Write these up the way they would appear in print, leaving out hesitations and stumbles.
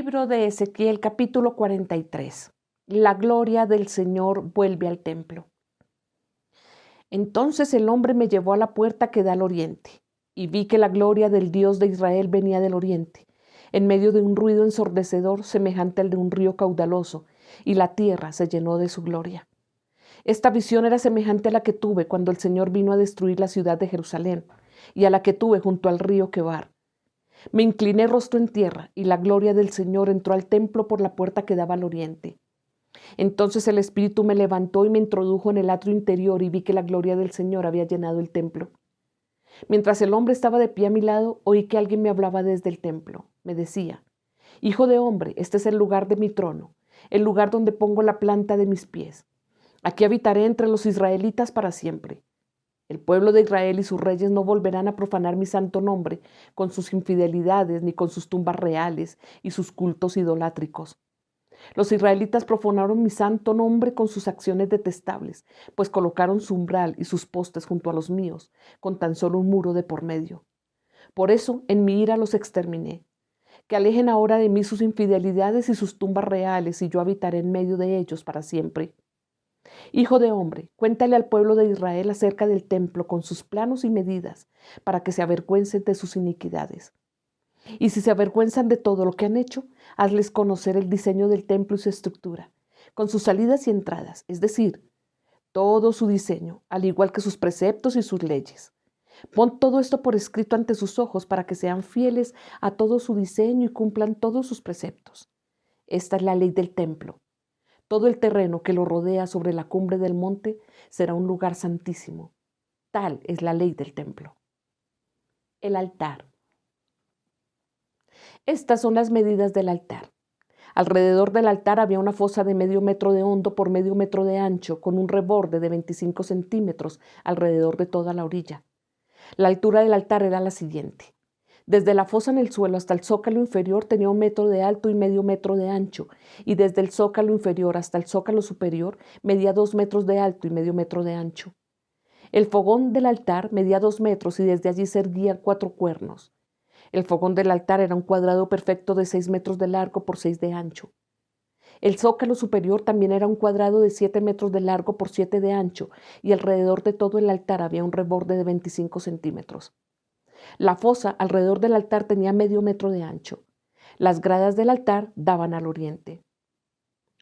Libro de Ezequiel, capítulo 43. La gloria del Señor vuelve al templo. Entonces el hombre me llevó a la puerta que da al oriente, y vi que la gloria del Dios de Israel venía del oriente, en medio de un ruido ensordecedor semejante al de un río caudaloso, y la tierra se llenó de su gloria. Esta visión era semejante a la que tuve cuando el Señor vino a destruir la ciudad de Jerusalén, y a la que tuve junto al río Quebar. Me incliné rostro en tierra, y la gloria del Señor entró al templo por la puerta que daba al oriente. Entonces el Espíritu me levantó y me introdujo en el atrio interior, y vi que la gloria del Señor había llenado el templo. Mientras el hombre estaba de pie a mi lado, oí que alguien me hablaba desde el templo. Me decía: Hijo de hombre, este es el lugar de mi trono, el lugar donde pongo la planta de mis pies. Aquí habitaré entre los israelitas para siempre. El pueblo de Israel y sus reyes no volverán a profanar mi santo nombre con sus infidelidades ni con sus tumbas reales y sus cultos idolátricos. Los israelitas profanaron mi santo nombre con sus acciones detestables, pues colocaron su umbral y sus postes junto a los míos, con tan solo un muro de por medio. Por eso en mi ira los exterminé. Que alejen ahora de mí sus infidelidades y sus tumbas reales, y yo habitaré en medio de ellos para siempre. Hijo de hombre, cuéntale al pueblo de Israel acerca del templo con sus planos y medidas, para que se avergüencen de sus iniquidades. Y si se avergüenzan de todo lo que han hecho, hazles conocer el diseño del templo y su estructura, con sus salidas y entradas, es decir, todo su diseño, al igual que sus preceptos y sus leyes. Pon todo esto por escrito ante sus ojos para que sean fieles a todo su diseño y cumplan todos sus preceptos. Esta es la ley del templo. Todo el terreno que lo rodea sobre la cumbre del monte será un lugar santísimo. Tal es la ley del templo. El altar. Estas son las medidas del altar. Alrededor del altar había una fosa de medio metro de hondo por medio metro de ancho, con un reborde de 25 centímetros alrededor de toda la orilla. La altura del altar era la siguiente. Desde la fosa en el suelo hasta el zócalo inferior tenía 1 metro de alto y medio metro de ancho, y desde el zócalo inferior hasta el zócalo superior medía 2 metros de alto y medio metro de ancho. El fogón del altar medía 2 metros y desde allí se erguían 4 cuernos. El fogón del altar era un cuadrado perfecto de 6 metros de largo por 6 de ancho. El zócalo superior también era un cuadrado de 7 metros de largo por 7 de ancho, y alrededor de todo el altar había un reborde de 25 centímetros. La fosa alrededor del altar tenía medio metro de ancho. Las gradas del altar daban al oriente.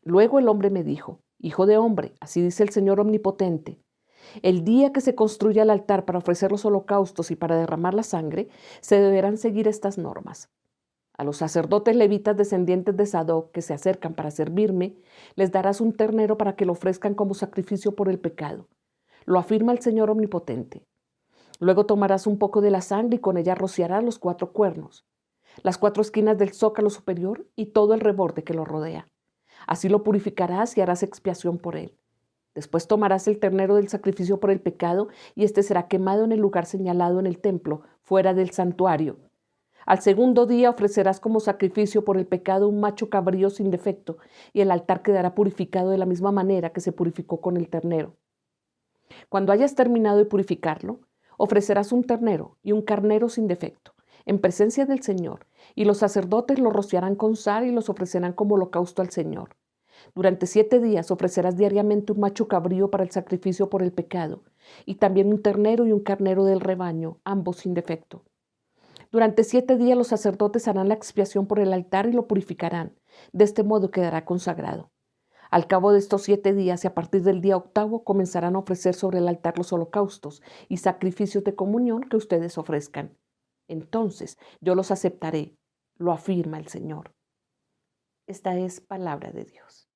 Luego el hombre me dijo: Hijo de hombre, así dice el Señor Omnipotente, el día que se construya el altar para ofrecer los holocaustos y para derramar la sangre, se deberán seguir estas normas. A los sacerdotes levitas descendientes de Sadoc que se acercan para servirme, les darás un ternero para que lo ofrezcan como sacrificio por el pecado. Lo afirma el Señor Omnipotente. Luego tomarás un poco de la sangre y con ella rociarás los 4 cuernos, las 4 esquinas del zócalo superior y todo el reborde que lo rodea. Así lo purificarás y harás expiación por él. Después tomarás el ternero del sacrificio por el pecado, y este será quemado en el lugar señalado en el templo, fuera del santuario. Al segundo día ofrecerás como sacrificio por el pecado un macho cabrío sin defecto, y el altar quedará purificado de la misma manera que se purificó con el ternero. Cuando hayas terminado de purificarlo, ofrecerás un ternero y un carnero sin defecto, en presencia del Señor, y los sacerdotes lo rociarán con sal y los ofrecerán como holocausto al Señor. Durante 7 días ofrecerás diariamente un macho cabrío para el sacrificio por el pecado, y también un ternero y un carnero del rebaño, ambos sin defecto. Durante 7 días los sacerdotes harán la expiación por el altar y lo purificarán. De este modo quedará consagrado. Al cabo de estos 7 días y a partir del día 8º comenzarán a ofrecer sobre el altar los holocaustos y sacrificios de comunión que ustedes ofrezcan. Entonces yo los aceptaré, lo afirma el Señor. Esta es palabra de Dios.